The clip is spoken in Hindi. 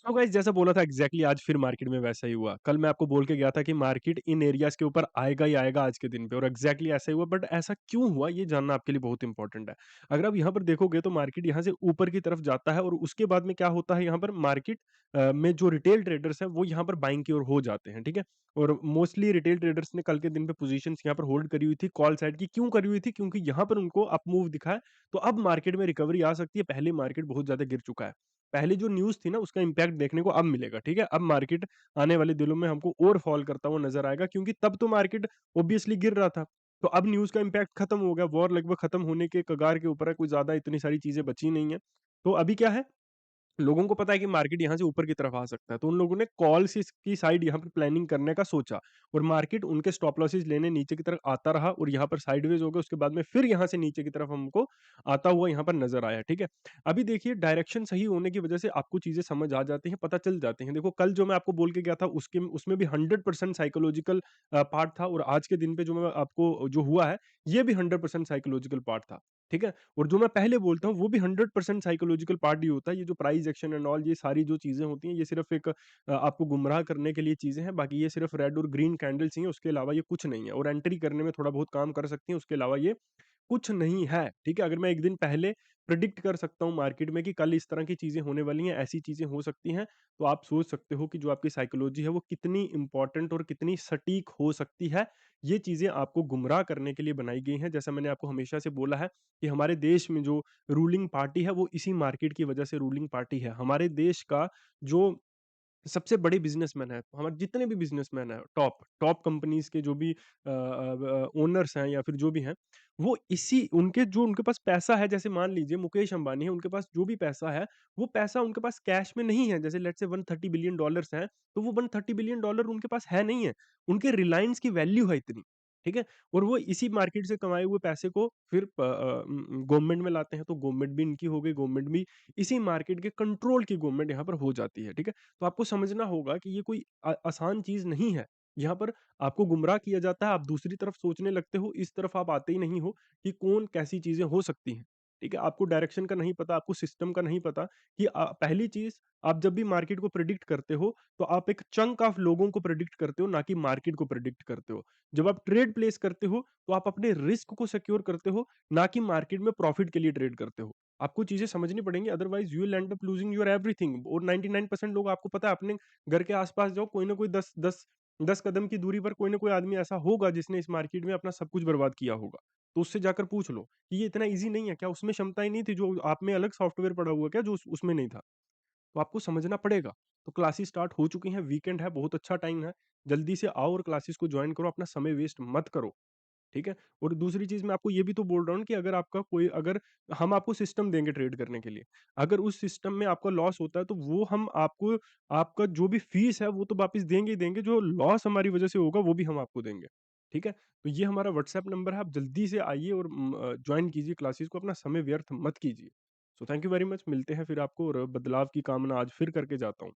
तो गाइस जैसा बोला था एग्जैक्टली आज फिर मार्केट में वैसा ही हुआ। कल मैं आपको बोल के गया था कि मार्केट इन एरियाज़ के ऊपर आएगा ही आएगा आज के दिन पे और एग्जैक्टली ऐसा ही हुआ बट ऐसा क्यों हुआ ये जानना आपके लिए बहुत इंपॉर्टेंट है। अगर आप यहाँ पर देखोगे तो मार्केट यहाँ से ऊपर की तरफ जाता है और उसके बाद में क्या होता है यहाँ पर मार्केट में जो रिटेल ट्रेडर्स हैं वो यहाँ पर बाइंग की ओर हो जाते हैं, ठीक है? और मोस्टली रिटेल ट्रेडर्स ने कल के दिन पे पोजीशंस यहाँ पर होल्ड करी हुई थी कॉल साइड की, क्यों करी हुई थी? क्योंकि यहाँ पर उनको अप मूव दिखा है, तो अब मार्केट में रिकवरी आ सकती है, पहले मार्केट बहुत ज़्यादा गिर चुका है। पहले जो न्यूज़ थी ना उसका इम्पैक्ट देखने को अब मिलेगा, ठीक है? अब मार्केट आने वाले दिनों में हमको और फॉल करता हुआ नज़र आएगा क्योंकि तब तो मार्केट ऑब्वियसली गिर रहा था। तो अब न्यूज़ का इम्पैक्ट खत्म हो गया, वॉर लगभग खत्म होने के कगार के ऊपर है, कोई ज़्यादा इतनी सारी चीज़ें बची नहीं है। तो अभी क्या है, लोगों को पता है कि मार्केट यहाँ से ऊपर की तरफ आ सकता है, तो उन लोगों ने कॉल्स की साइड यहाँ पर प्लानिंग करने का सोचा और मार्केट उनके स्टॉप लॉसेस लेने नीचे की तरफ आता रहा और यहाँ पर साइडवेज हो गया, उसके बाद में फिर यहाँ से नीचे की तरफ हमको आता हुआ यहाँ पर नजर आया, ठीक है? अभी देखिए डायरेक्शन सही होने की वजह से आपको चीजें समझ आ जाती हैं, पता चल जाती हैं। देखो कल जो मैं आपको बोल के गया था उसके उसमें भी 100% साइकोलॉजिकल पार्ट था और आज के दिन पे जो मैं आपको जो हुआ है ये भी 100% साइकोलॉजिकल पार्ट था, ठीक है? और जो मैं पहले बोलता हूँ वो भी 100% साइकोलॉजिकल पार्ट ही होता है। ये जो प्राइस एक्शन एंड ऑल ये सारी जो चीज़ें होती हैं ये सिर्फ़ एक आपको गुमराह करने के लिए चीज़ें हैं। बाकी ये सिर्फ़ रेड और ग्रीन कैंडल्स ही हैं, उसके अलावा ये कुछ नहीं है और एंट्री करने में थोड़ा बहुत काम कर सकती हैं, उसके अलावा ये कुछ नहीं है, ठीक है? अगर मैं 1 दिन पहले प्रेडिक्ट कर सकता हूँ मार्केट में कि कल इस तरह की चीज़ें होने वाली हैं, ऐसी चीज़ें हो सकती हैं, तो आप सोच सकते हो कि जो आपकी साइकोलॉजी है वो कितनी इम्पोर्टेंट और कितनी सटीक हो सकती है। ये चीज़ें आपको गुमराह करने के लिए बनाई गई हैं। जैसा मैंने आपको हमेशा से बोला है कि हमारे देश में जो रूलिंग पार्टी है वो इसी मार्केट की वजह से रूलिंग पार्टी है। हमारे देश का जो सबसे बड़े बिज़नेसमैन हैं, हमारे जितने भी बिज़नेसमैन हैं, टॉप टॉप कंपनीज़ के जो भी ओनर्स हैं या फिर जो भी हैं, वो इसी उनके जो उनके पास पैसा है, जैसे मान लीजिए मुकेश अंबानी है, उनके पास जो भी पैसा है, वो पैसा उनके पास कैश में नहीं है। जैसे लेट्स से $130 बिलियन डॉलर्स हैं, तो वो $130 बिलियन डॉलर उनके पास है नहीं है। उनके रिलायंस की वैल्यू है इतनी, ठीक है? और वो इसी मार्केट से कमाए हुए पैसे को फिर गवर्नमेंट में लाते हैं, तो गवर्नमेंट भी इनकी हो गई, गवर्नमेंट भी इसी मार्केट के कंट्रोल की गवर्नमेंट यहाँ पर हो जाती है, ठीक है? तो आपको समझना होगा कि ये कोई आसान चीज़ नहीं है। यहाँ पर आपको गुमराह किया जाता है, आप दूसरी तरफ सोचने लगते हो, इस तरफ आप आते ही नहीं हो कि कौन कैसी चीज़ें हो सकती हैं। ठीक है? आपको डायरेक्शन का नहीं पता, आपको सिस्टम का नहीं पता कि पहली चीज़ आप जब भी मार्केट को प्रेडिक्ट करते हो, तो आप एक चंक ऑफ लोगों को प्रेडिक्ट करते हो, ना कि मार्केट को प्रेडिक्ट करते हो। जब आप ट्रेड प्लेस करते हो, तो आप अपने रिस्क को सिक्योर करते हो, ना कि मार्केट में प्रॉफिट के लिए ट्रेड करते हो। आपको चीज़ें समझनी पड़ेंगी, otherwise you will and up losing your everything. और 99% लोग आपको पता है अपने घर के आस-पास जाओ, कोई ना कोई 10 कदम की दूरी पर कोई ना कोई आदमी ऐसा होगा जिसने इस मार्केट में अपना सब कुछ बर्बाद किया होगा। तो उससे जाकर पूछ लो कि ये इतना ईज़ी नहीं है, क्या उसमें क्षमताएँ नहीं थी जो आप में अलग सॉफ्टवेयर पड़ा हुआ है क्या जो उसमें नहीं था? तो आपको समझना पड़ेगा। तो क्लासेस स्टार्ट हो चुकी हैं, वीकेंड है, बहुत अच्छा टाइम है। जल्दी से आओ और क्लासेस को जॉइन करो, अपना समय वेस्ट मत करो। ठीक है? और दूसरी चीज़ मैं आपको ये भी तो बोल रहा हूँ कि अगर हम आपको सिस्टम देंगे ट्रेड करने के लिए, अगर उस सिस्टम में आपका लॉस होता है तो वो हम आपको आपका जो भी फीस है वो तो वापस देंगे ही देंगे, जो लॉस हमारी वज़ह से होगा वो भी हम आपको देंगे। ठीक है? तो ये हमारा व्हाट्सएप नंबर है, आप जल्दी से आइए और जॉइन कीजिए क्लासेस को, अपना समय व्यर्थ मत कीजिए। So thank you very much, मिलते हैं फिर आपको और बदलाव की कामना आज फिर करके जाता हूँ।